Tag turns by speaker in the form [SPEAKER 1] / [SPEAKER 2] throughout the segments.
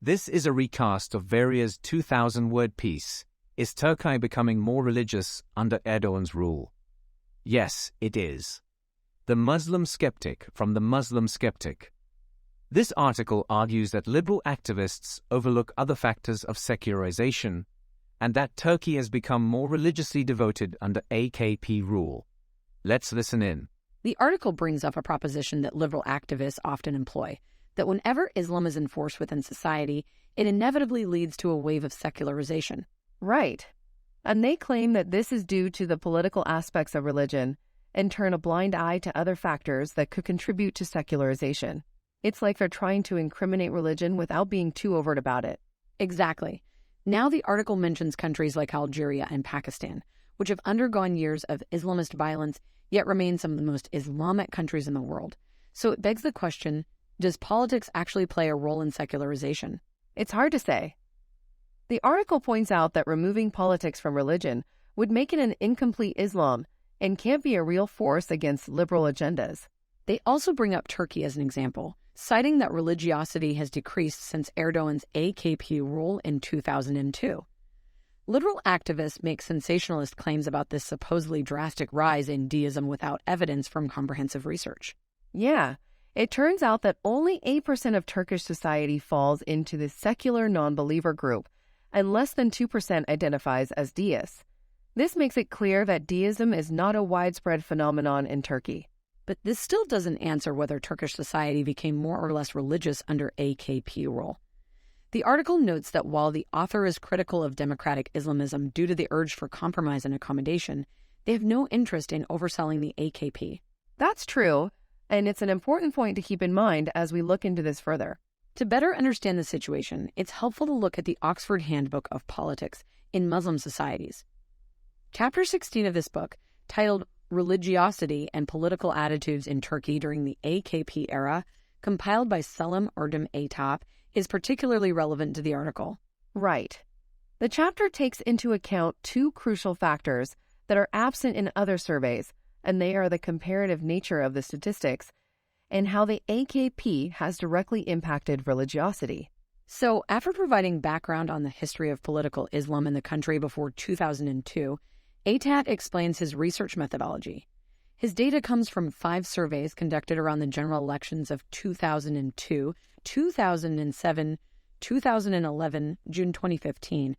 [SPEAKER 1] This is a recast of Bheria's 2,000-word piece. Is Turkey becoming more religious under Erdogan's rule? Yes, it is. The Muslim Skeptic from the Muslim Skeptic. This article argues that liberal activists overlook other factors of secularization and that Turkey has become more religiously devoted under AKP rule. Let's listen in.
[SPEAKER 2] The article brings up a proposition that liberal activists often employ, that whenever Islam is enforced within society, it inevitably leads to a wave of secularization.
[SPEAKER 3] Right. And they claim that this is due to the political aspects of religion and turn a blind eye to other factors that could contribute to secularization. It's like they're trying to incriminate religion without being too overt about it.
[SPEAKER 2] Exactly. Now the article mentions countries like Algeria and Pakistan, which have undergone years of Islamist violence, yet remain some of the most Islamic countries in the world. So it begs the question, does politics actually play a role in secularization?
[SPEAKER 3] It's hard to say. The article points out that removing politics from religion would make it an incomplete Islam and can't be a real force against liberal agendas.
[SPEAKER 2] They also bring up Turkey as an example, citing that religiosity has decreased since Erdogan's AKP rule in 2002. Liberal activists make sensationalist claims about this supposedly drastic rise in deism without evidence from comprehensive research.
[SPEAKER 3] Yeah, it turns out that only 8% of Turkish society falls into the secular non-believer group, and less than 2% identifies as deists. This makes it clear that deism is not a widespread phenomenon in Turkey.
[SPEAKER 2] But this still doesn't answer whether Turkish society became more or less religious under AKP rule. The article notes that while the author is critical of democratic Islamism due to the urge for compromise and accommodation, they have no interest in overselling the AKP.
[SPEAKER 3] That's true, and it's an important point to keep in mind as we look into this further.
[SPEAKER 2] To better understand the situation, it's helpful to look at the Oxford Handbook of Politics in Muslim Societies. Chapter 16 of this book, titled Religiosity and Political Attitudes in Turkey During the AKP Era, compiled by Selim Erdem Atap, is particularly relevant to the article.
[SPEAKER 3] Right. The chapter takes into account two crucial factors that are absent in other surveys, and they are the comparative nature of the statistics and how the AKP has directly impacted religiosity.
[SPEAKER 2] So, after providing background on the history of political Islam in the country before 2002, Atap explains his research methodology. His data comes from 5 surveys conducted around the general elections of 2002, 2007, 2011, June 2015,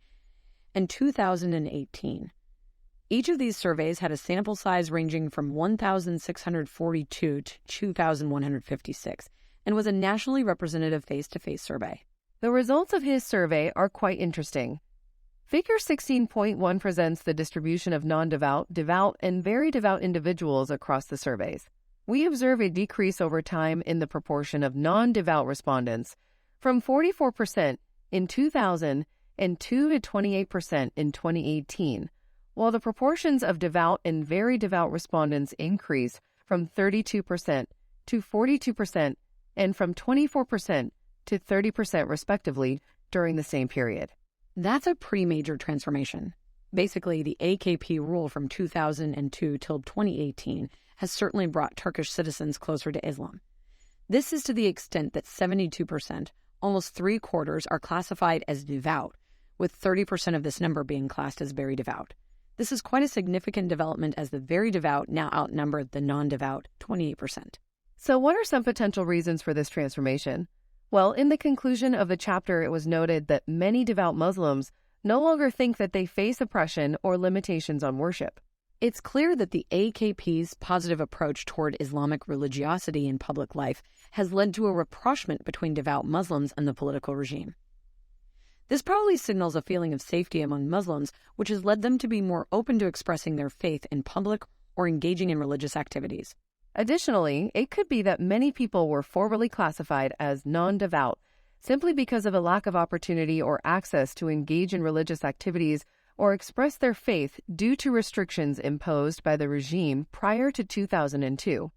[SPEAKER 2] and 2018. Each of these surveys had a sample size ranging from 1,642 to 2,156 and was a nationally representative face-to-face survey.
[SPEAKER 3] The results of his survey are quite interesting. Figure 16.1 presents the distribution of non-devout, devout, and very devout individuals across the surveys. We observe a decrease over time in the proportion of non-devout respondents from 44% in 2002 to 28% in 2018, while the proportions of devout and very devout respondents increase from 32% to 42% and from 24% to 30% respectively during the same period.
[SPEAKER 2] That's a pretty major transformation. Basically, the AKP rule from 2002 till 2018 has certainly brought Turkish citizens closer to Islam. This is to the extent that 72%, almost 3/4, are classified as devout, with 30% of this number being classed as very devout. This is quite a significant development as the very devout now outnumber the non-devout 28%.
[SPEAKER 3] So what are some potential reasons for this transformation? Well, in the conclusion of the chapter, it was noted that many devout Muslims no longer think that they face oppression or limitations on worship.
[SPEAKER 2] It's clear that the AKP's positive approach toward Islamic religiosity in public life has led to a rapprochement between devout Muslims and the political regime. This probably signals a feeling of safety among Muslims, which has led them to be more open to expressing their faith in public or engaging in religious activities.
[SPEAKER 3] Additionally, it could be that many people were formerly classified as non-devout simply because of a lack of opportunity or access to engage in religious activities or express their faith due to restrictions imposed by the regime prior to 2002.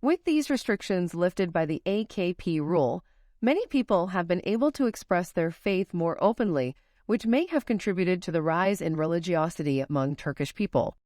[SPEAKER 3] With these restrictions lifted by the AKP rule, many people have been able to express their faith more openly, which may have contributed to the rise in religiosity among Turkish people.